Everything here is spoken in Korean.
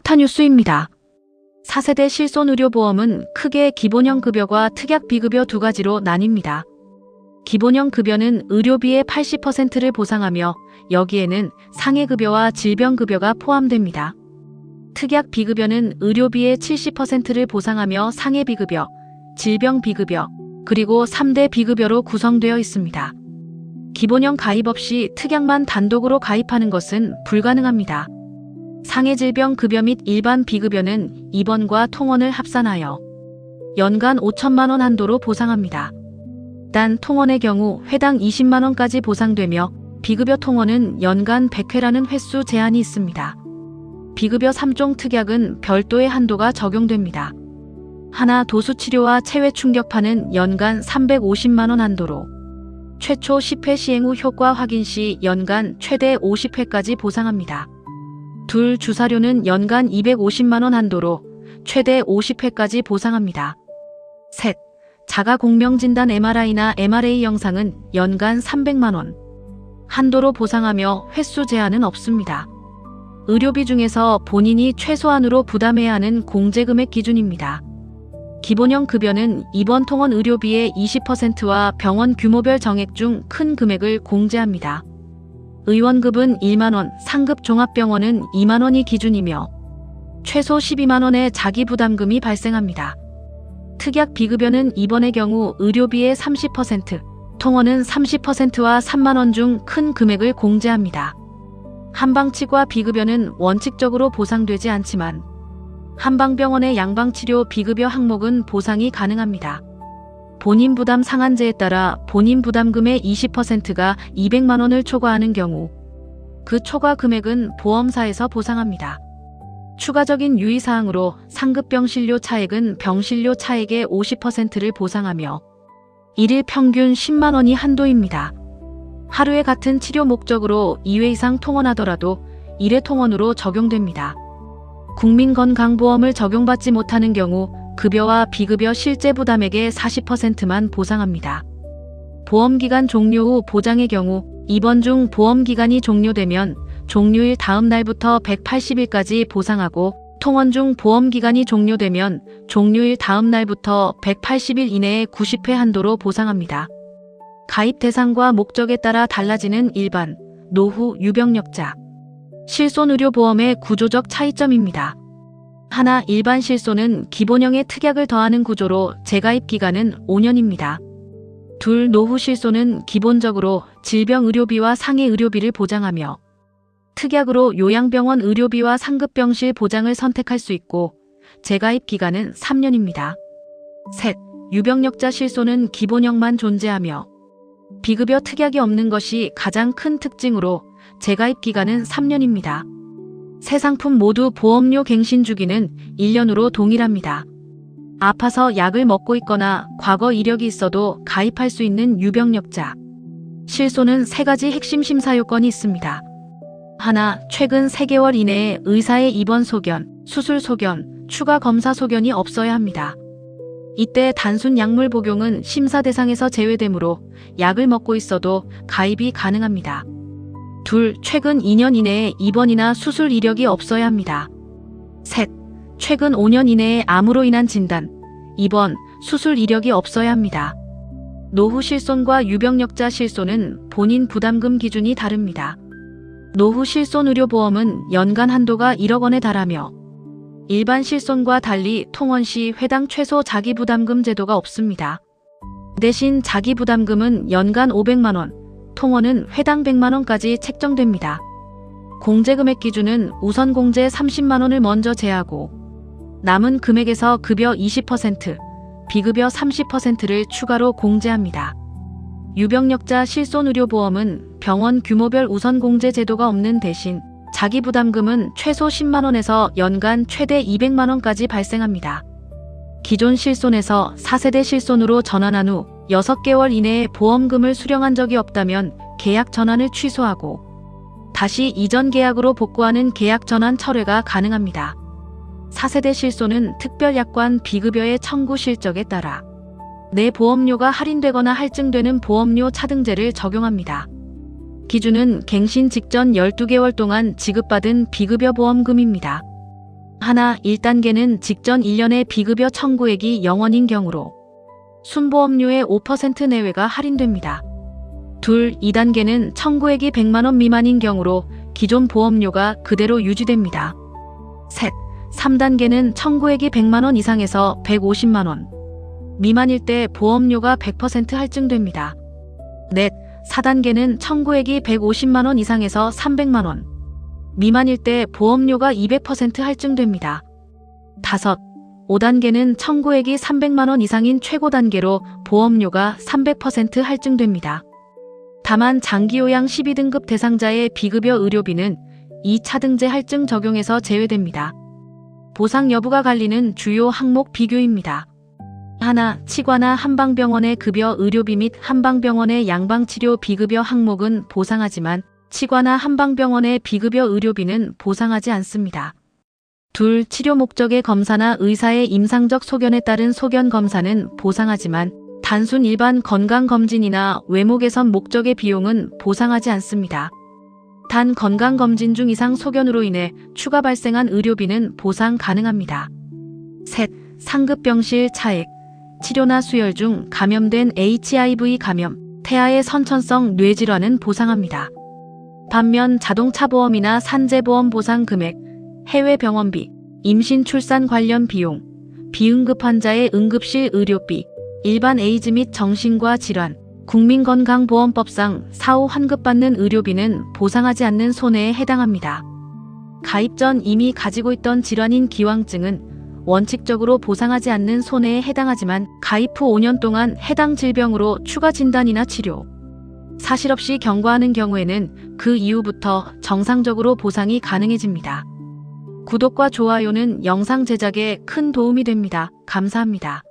스타 뉴스입니다. 4세대 실손의료보험은 크게 기본형 급여와 특약 비급여 두 가지로 나뉩니다. 기본형 급여는 의료비의 80%를 보상하며 여기에는 상해급여와 질병급여가 포함됩니다. 특약 비급여는 의료비의 70%를 보상하며 상해비급여, 질병비급여, 그리고 3대 비급여로 구성되어 있습니다. 기본형 가입 없이 특약만 단독으로 가입하는 것은 불가능합니다. 상해질병급여 및 일반 비급여는 입원과 통원을 합산하여 연간 5천만 원 한도로 보상합니다. 단 통원의 경우 회당 20만 원까지 보상되며 비급여 통원은 연간 100회라는 횟수 제한이 있습니다. 비급여 3종 특약은 별도의 한도가 적용됩니다. 하나 도수치료와 체외 충격파는 연간 350만 원 한도로 최초 10회 시행 후 효과 확인 시 연간 최대 50회까지 보상합니다. 둘 주사료는 연간 250만 원 한도로 최대 50회까지 보상합니다. 셋 자가공명진단 MRI나 MRA 영상은 연간 300만 원 한도로 보상하며 횟수 제한은 없습니다. 의료비 중에서 본인이 최소한으로 부담해야 하는 공제금액 기준입니다. 기본형 급여는 입원 통원 의료비의 20%와 병원 규모별 정액 중 큰 금액을 공제합니다. 의원급은 1만 원, 상급 종합병원은 2만 원이 기준이며 최소 12만 원의 자기부담금이 발생합니다. 특약 비급여는 입원의 경우 의료비의 30%, 통원은 30%와 3만 원 중 큰 금액을 공제합니다. 한방치과 비급여는 원칙적으로 보상되지 않지만 한방병원의 양방치료 비급여 항목은 보상이 가능합니다. 본인 부담 상한제에 따라 본인 부담금의 20%가 200만 원을 초과하는 경우 그 초과 금액은 보험사에서 보상합니다. 추가적인 유의사항으로 상급 병실료 차액은 병실료 차액의 50%를 보상하며 일일 평균 10만 원이 한도입니다. 하루에 같은 치료 목적으로 2회 이상 통원하더라도 1회 통원으로 적용됩니다. 국민건강보험을 적용받지 못하는 경우 급여와 비급여 실제 부담액의 40%만 보상합니다. 보험기간 종료 후 보장의 경우 입원 중 보험기간이 종료되면 종료일 다음 날부터 180일까지 보상하고 통원 중 보험기간이 종료되면 종료일 다음 날부터 180일 이내에 90회 한도로 보상합니다. 가입 대상과 목적에 따라 달라지는 일반, 노후, 유병력자, 실손의료보험의 구조적 차이점입니다. 하나 일반 실손은 기본형의 특약을 더하는 구조로 재가입 기간은 5년입니다. 둘 노후 실손은 기본적으로 질병의료비와 상해의료비를 보장하며 특약으로 요양병원 의료비와 상급병실 보장을 선택할 수 있고 재가입 기간은 3년입니다. 셋 유병력자 실손은 기본형만 존재하며 비급여 특약이 없는 것이 가장 큰 특징으로 재가입 기간은 3년입니다. 세 상품 모두 보험료 갱신 주기는 1년으로 동일합니다. 아파서 약을 먹고 있거나 과거 이력이 있어도 가입할 수 있는 유병력자 실손은 세 가지 핵심 심사 요건이 있습니다. 하나, 최근 3개월 이내에 의사의 입원 소견, 수술 소견, 추가 검사 소견이 없어야 합니다. 이때 단순 약물 복용은 심사 대상에서 제외되므로 약을 먹고 있어도 가입이 가능합니다. 둘, 최근 2년 이내에 입원이나 수술 이력이 없어야 합니다. 셋, 최근 5년 이내에 암으로 인한 진단, 입원, 수술 이력이 없어야 합니다. 노후 실손과 유병력자 실손은 본인 부담금 기준이 다릅니다. 노후 실손의료보험은 연간 한도가 1억 원에 달하며 일반 실손과 달리 통원 시 회당 최소 자기부담금 제도가 없습니다. 대신 자기부담금은 연간 500만 원, 통원은 회당 100만 원까지 책정됩니다. 공제금액 기준은 우선 공제 30만 원을 먼저 제하고 남은 금액에서 급여 20%, 비급여 30%를 추가로 공제합니다. 유병력자 실손의료보험은 병원 규모별 우선 공제 제도가 없는 대신 자기부담금은 최소 10만 원에서 연간 최대 200만 원까지 발생합니다. 기존 실손에서 4세대 실손으로 전환한 후 6개월 이내에 보험금을 수령한 적이 없다면 계약 전환을 취소하고 다시 이전 계약으로 복구하는 계약 전환 철회가 가능합니다. 4세대 실손은 특별약관 비급여의 청구 실적에 따라 내 보험료가 할인되거나 할증되는 보험료 차등제를 적용합니다. 기준은 갱신 직전 12개월 동안 지급받은 비급여 보험금입니다. 하나, 1단계는 직전 1년의 비급여 청구액이 0원인 경우로 순보험료의 5% 내외가 할인됩니다. 둘, 2단계는 청구액이 100만원 미만인 경우로 기존 보험료가 그대로 유지됩니다. 셋, 3단계는 청구액이 100만원 이상에서 150만원 미만일 때 보험료가 100% 할증됩니다. 넷, 4단계는 청구액이 150만원 이상에서 300만원 미만일 때 보험료가 200% 할증됩니다. 다섯, 5단계는 청구액이 300만원 이상인 최고 단계로 보험료가 300% 할증됩니다. 다만 장기요양 12등급 대상자의 비급여 의료비는 2차등재 할증 적용에서 제외됩니다. 보상 여부가 갈리는 주요 항목 비교입니다. 하나, 치과나 한방병원의 급여 의료비 및 한방병원의 양방치료 비급여 항목은 보상하지만 치과나 한방병원의 비급여 의료비는 보상하지 않습니다. 둘, 치료 목적의 검사나 의사의 임상적 소견에 따른 소견 검사는 보상하지만 단순 일반 건강검진이나 외모 개선 목적의 비용은 보상하지 않습니다. 단 건강검진 중 이상 소견으로 인해 추가 발생한 의료비는 보상 가능합니다. 셋, 상급병실 차액, 치료나 수혈 중 감염된 HIV 감염, 태아의 선천성 뇌질환은 보상합니다. 반면 자동차 보험이나 산재보험 보상 금액, 해외 병원비, 임신 출산 관련 비용, 비응급 환자의 응급실 의료비, 일반 에이즈 및 정신과 질환, 국민건강보험법상 사후 환급받는 의료비는 보상하지 않는 손해에 해당합니다. 가입 전 이미 가지고 있던 질환인 기왕증은 원칙적으로 보상하지 않는 손해에 해당하지만 가입 후 5년 동안 해당 질병으로 추가 진단이나 치료, 사실 없이 경과하는 경우에는 그 이후부터 정상적으로 보상이 가능해집니다. 구독과 좋아요는 영상 제작에 큰 도움이 됩니다. 감사합니다.